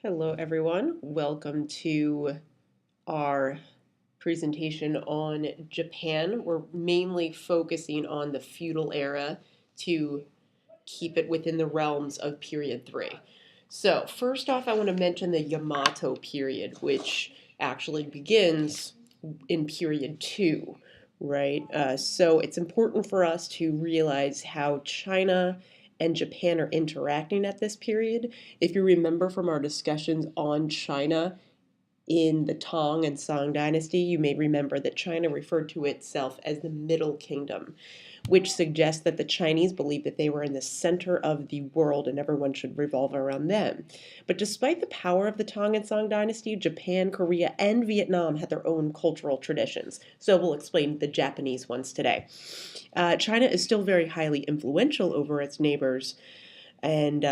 Hello everyone, welcome to our presentation on Japan. We're mainly focusing on the feudal era to keep it within the realms of period 3. So first off, I want to mention the Yamato period, which actually begins in period 2, right? So it's important for us to realize how China and Japan are interacting at this period. If you remember from our discussions on China in the Tang and Song dynasty, you may remember that China referred to itself as the Middle Kingdom, which suggests that the Chinese believed that they were in the center of the world and everyone should revolve around them. But despite the power of the Tang and Song dynasty, Japan, Korea, and Vietnam had their own cultural traditions. So we'll explain the Japanese ones today. China is still very highly influential over its neighbors, and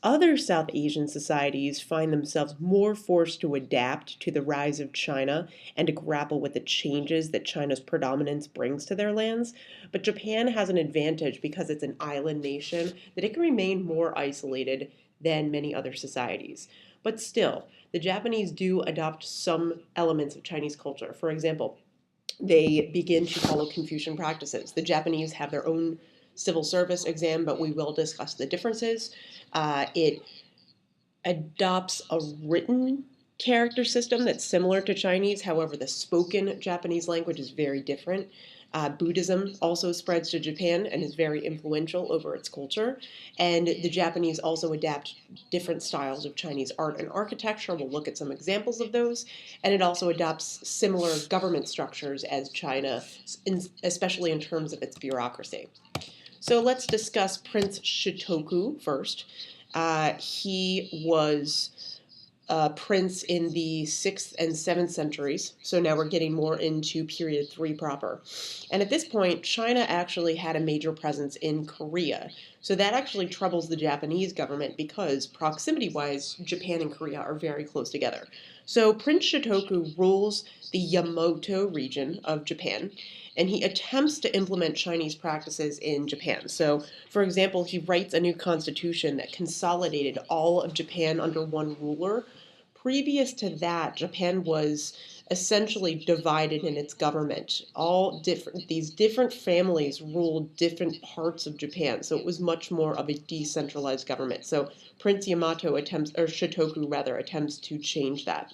other South Asian societies find themselves more forced to adapt to the rise of China and to grapple with the changes that China's predominance brings to their lands. But Japan has an advantage because it's an island nation that it can remain more isolated than many other societies. But still, the Japanese do adopt some elements of Chinese culture. For example, they begin to follow Confucian practices. The Japanese have their own civil service exam, but we will discuss the differences. It adopts a written character system that's similar to Chinese. However, the spoken Japanese language is very different. Buddhism also spreads to Japan and is very influential over its culture. And the Japanese also adapt different styles of Chinese art and architecture. We'll look at some examples of those. And it also adopts similar government structures as China, especially in terms of its bureaucracy. So let's discuss Prince Shikoku first. He was a prince in the 6th and 7th centuries, so now we're getting more into period 3 proper. And at this point, China actually had a major presence in Korea. So that actually troubles the Japanese government because proximity-wise, Japan and Korea are very close together. So Prince Shikoku rules the Yamato region of Japan, and he attempts to implement Chinese practices in Japan. So, for example, he writes a new constitution that consolidated all of Japan under one ruler. Previous to that, Japan was essentially divided in its government. These different families ruled different parts of Japan, so it was much more of a decentralized government. So Prince Shikoku rather, attempts to change that.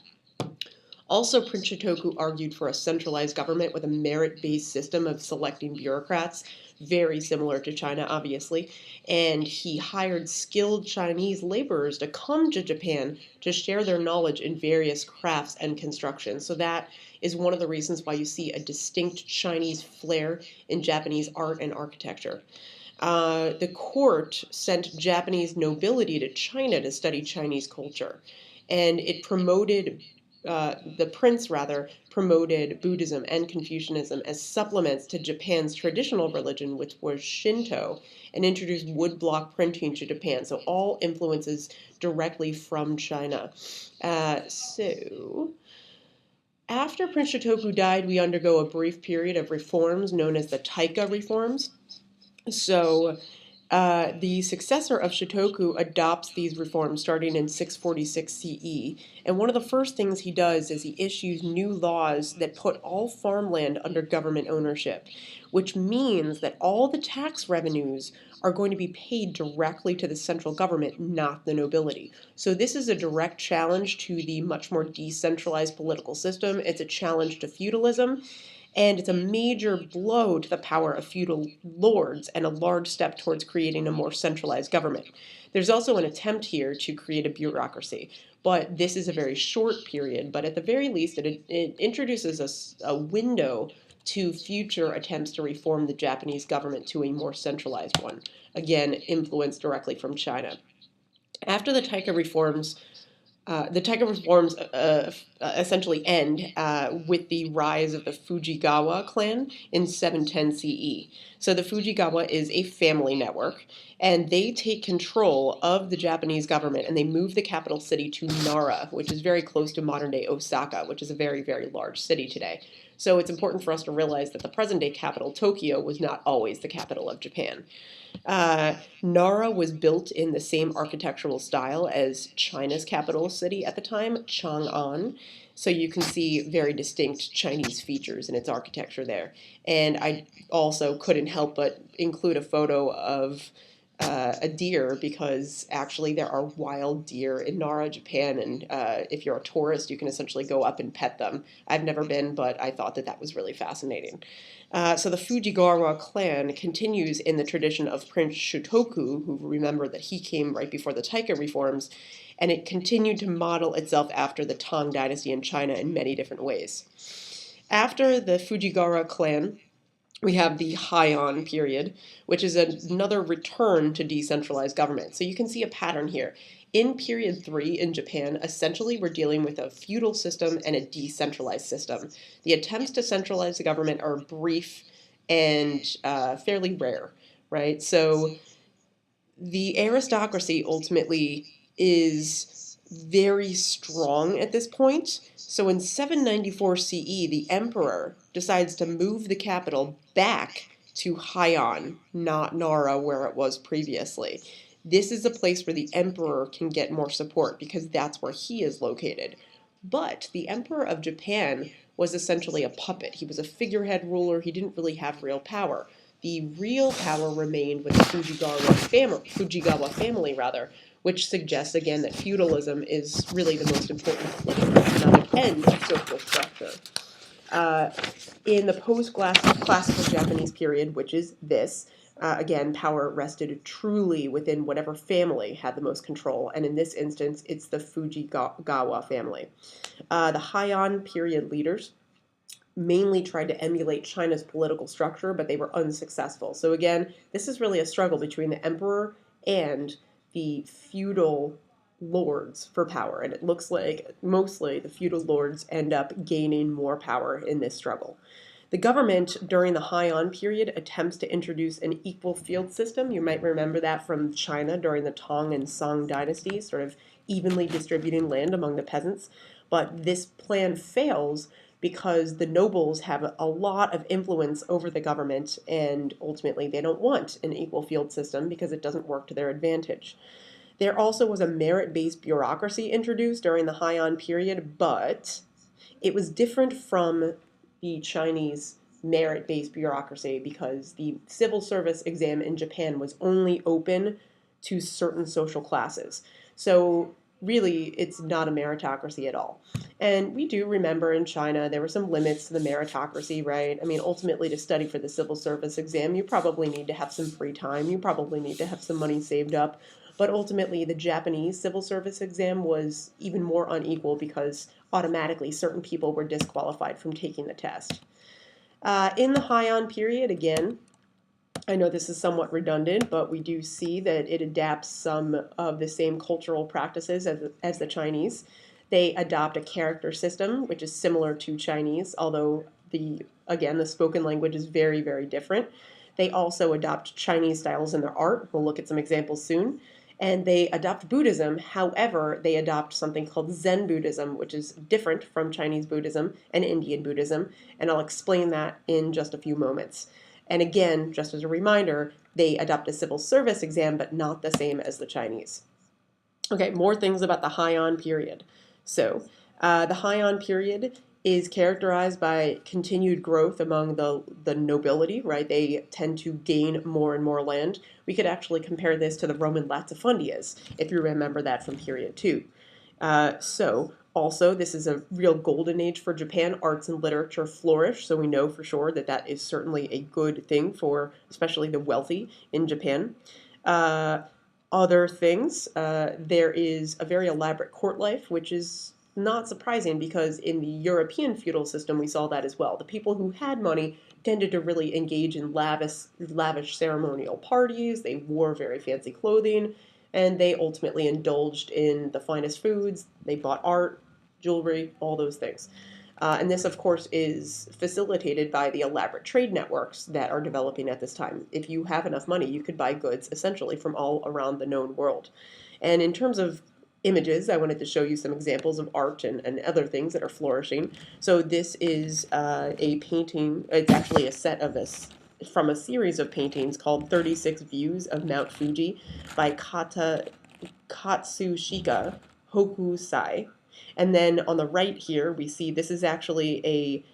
Also, Prince Shikoku argued for a centralized government with a merit-based system of selecting bureaucrats, very similar to China, obviously, and he hired skilled Chinese laborers to come to Japan to share their knowledge in various crafts and construction. So that is one of the reasons why you see a distinct Chinese flair in Japanese art and architecture. The court sent Japanese nobility to China to study Chinese culture, and the prince rather promoted Buddhism and Confucianism as supplements to Japan's traditional religion, which was Shinto, and introduced woodblock printing to Japan. So all influences directly from China. So after Prince Shikoku died, we undergo a brief period of reforms known as the Taika reforms. So the successor of Shikoku adopts these reforms starting in 646 CE, and one of the first things he does is he issues new laws that put all farmland under government ownership, which means that all the tax revenues are going to be paid directly to the central government, not the nobility. So this is a direct challenge to the much more decentralized political system. It's a challenge to feudalism, and it's a major blow to the power of feudal lords and a large step towards creating a more centralized government. There's also an attempt here to create a bureaucracy, but this is a very short period, but at the very least it introduces a window to future attempts to reform the Japanese government to a more centralized one, again, influenced directly from China. After the Taika reforms, essentially end with the rise of the Fujigawa clan in 710 CE. So the Fujigawa is a family network, and they take control of the Japanese government, and they move the capital city to Nara, which is very close to modern-day Osaka, which is a very, very large city today. So it's important for us to realize that the present-day capital, Tokyo, was not always the capital of Japan. Nara was built in the same architectural style as China's capital city at the time, Chang'an. So you can see very distinct Chinese features in its architecture there. And I also couldn't help but include a photo of a deer because actually there are wild deer in Nara, Japan, and if you're a tourist, you can essentially go up and pet them. I've never been, but I thought that that was really fascinating. So the Fujiwara clan continues in the tradition of Prince Shutoku, who remember that he came right before the Taika reforms, and it continued to model itself after the Tang dynasty in China in many different ways. After the Fujiwara clan, we have the Heian period, which is another return to decentralized government. So you can see a pattern here. In period 3 in Japan, essentially we're dealing with a feudal system and a decentralized system. The attempts to centralize the government are brief and fairly rare, right? So the aristocracy ultimately is very strong at this point. So in 794 CE, the emperor decides to move the capital back to Heian, not Nara, where it was previously. This is a place where the emperor can get more support because that's where he is located. But the emperor of Japan was essentially a puppet. He was a figurehead ruler. He didn't really have real power. The real power remained with the Fujiwara family, rather, which suggests again that feudalism is really the most important political economic end of social structure. In the post-classical Japanese period, which is this, again, power rested truly within whatever family had the most control, and in this instance, it's the Fujiwara family. The Heian period leaders mainly tried to emulate China's political structure, but they were unsuccessful. So again, this is really a struggle between the emperor and the feudal lords for power, and it looks like mostly the feudal lords end up gaining more power in this struggle. The government during the Heian period attempts to introduce an equal field system. You might remember that from China during the Tang and Song dynasties, sort of evenly distributing land among the peasants. But this plan fails because the nobles have a lot of influence over the government, and ultimately they don't want an equal field system because it doesn't work to their advantage. There also was a merit-based bureaucracy introduced during the Heian period, but it was different from the Chinese merit-based bureaucracy because the civil service exam in Japan was only open to certain social classes. So really, it's not a meritocracy at all. And we do remember in China, there were some limits to the meritocracy, right? I mean, ultimately, to study for the civil service exam, you probably need to have some free time. You probably need to have some money saved up. But ultimately, the Japanese civil service exam was even more unequal because automatically certain people were disqualified from taking the test. In the Heian period, again, I know this is somewhat redundant, but we do see that it adapts some of the same cultural practices as the Chinese. They adopt a character system, which is similar to Chinese, although the spoken language is very, very different. They also adopt Chinese styles in their art. We'll look at some examples soon. And they adopt Buddhism. However, they adopt something called Zen Buddhism, which is different from Chinese Buddhism and Indian Buddhism. And I'll explain that in just a few moments. And again, just as a reminder, they adopt a civil service exam, but not the same as the Chinese. Okay, more things about the Heian period. So, the Heian period is characterized by continued growth among the nobility, right? They tend to gain more and more land. We could actually compare this to the Roman latifundias, if you remember that from period 2. Also, this is a real golden age for Japan. Arts and literature flourish, so we know for sure that that is certainly a good thing for especially the wealthy in Japan. Other things, there is a very elaborate court life, which is not surprising because in the European feudal system we saw that as well. The people who had money tended to really engage in lavish ceremonial parties. They wore very fancy clothing, and they ultimately indulged in the finest foods. They bought art, jewelry, all those things. And this, of course, is facilitated by the elaborate trade networks that are developing at this time. If you have enough money, you could buy goods essentially from all around the known world. And in terms of images, I wanted to show you some examples of art and other things that are flourishing. So this is a painting. It's actually a set of this from a series of paintings called 36 Views of Mount Fuji by Katsushika Hokusai. And then on the right here, we see this is actually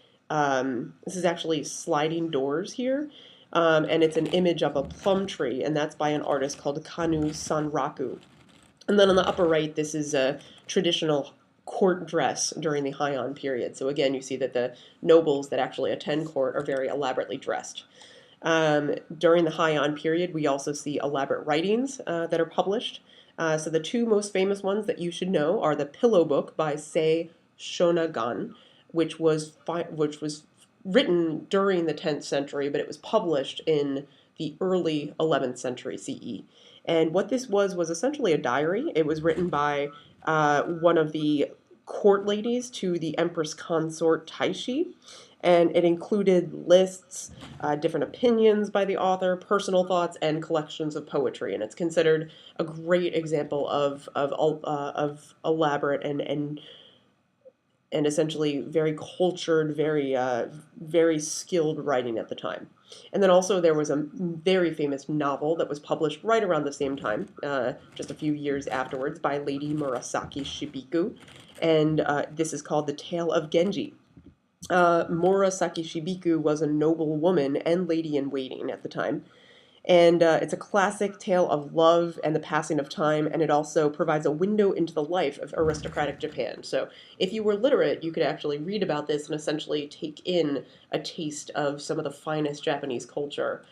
sliding doors here, and it's an image of a plum tree, and that's by an artist called Kanu Sanraku. And then on the upper right, this is a traditional court dress during the Heian period. So again, you see that the nobles that actually attend court are very elaborately dressed. During the Heian period, we also see elaborate writings that are published. So the two most famous ones that you should know are the Pillow Book by Sei Shonagon, which was written during the 10th century, but it was published in the early 11th century CE. And what this was essentially a diary. It was written by one of the court ladies to the Empress Consort Taishi, and it included lists, different opinions by the author, personal thoughts, and collections of poetry. And it's considered a great example of elaborate and essentially very cultured, very skilled writing at the time. And then also there was a very famous novel that was published right around the same time, just a few years afterwards, by Lady Murasaki Shikibu, and this is called The Tale of Genji. Murasaki Shikibu was a noble woman and lady in waiting at the time. And it's a classic tale of love and the passing of time, and it also provides a window into the life of aristocratic Japan. So if you were literate, you could actually read about this and essentially take in a taste of some of the finest Japanese culture.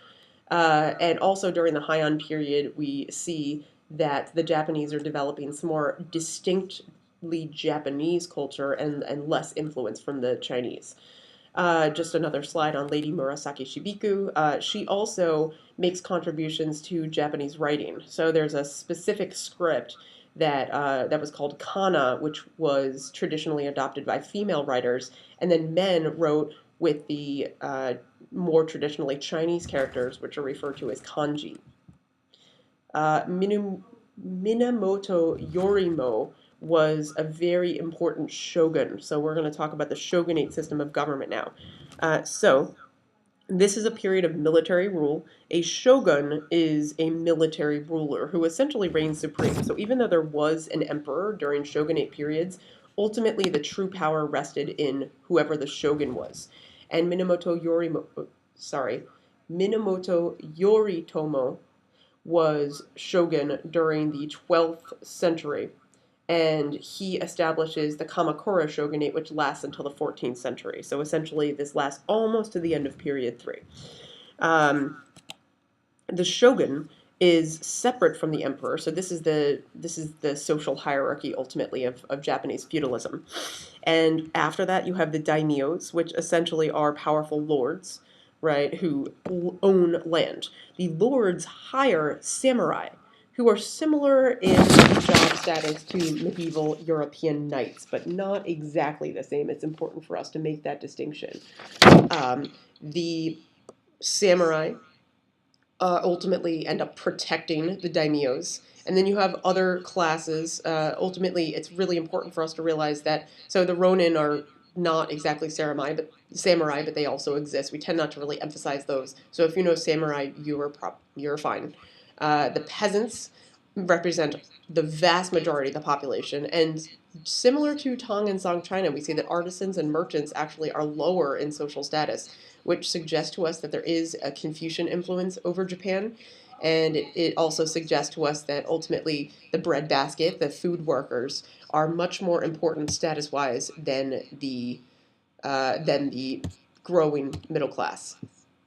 And also during the Heian period, we see that the Japanese are developing some more distinctly Japanese culture and less influence from the Chinese. Just another slide on Lady Murasaki Shikibu. She also makes contributions to Japanese writing. So there's a specific script that was called kana, which was traditionally adopted by female writers, and then men wrote with the more traditionally Chinese characters, which are referred to as kanji. Minamoto Yoritomo was a very important shogun. So we're going to talk about the shogunate system of government now. So this is a period of military rule. A shogun is a military ruler who essentially reigns supreme. So even though there was an emperor during shogunate periods, ultimately the true power rested in whoever the shogun was. And Minamoto Yoritomo was shogun during the 12th century, and he establishes the Kamakura shogunate, which lasts until the 14th century. So essentially, this lasts almost to the end of period 3. The shogun is separate from the emperor. So this is the social hierarchy ultimately of Japanese feudalism. And after that, you have the daimyos, which essentially are powerful lords, right, who own land. The lords hire samurai, who are similar in job status to medieval European knights, but not exactly the same. It's important for us to make that distinction. The samurai ultimately end up protecting the daimyos. And then you have other classes. Ultimately, it's really important for us to realize that, so the Ronin are not exactly samurai, but they also exist. We tend not to really emphasize those. So if you know samurai, you're fine. The peasants represent the vast majority of the population, and similar to Tang and Song China, we see that artisans and merchants actually are lower in social status, which suggests to us that there is a Confucian influence over Japan. And it also suggests to us that ultimately the breadbasket, the food workers, are much more important status-wise than the growing middle class.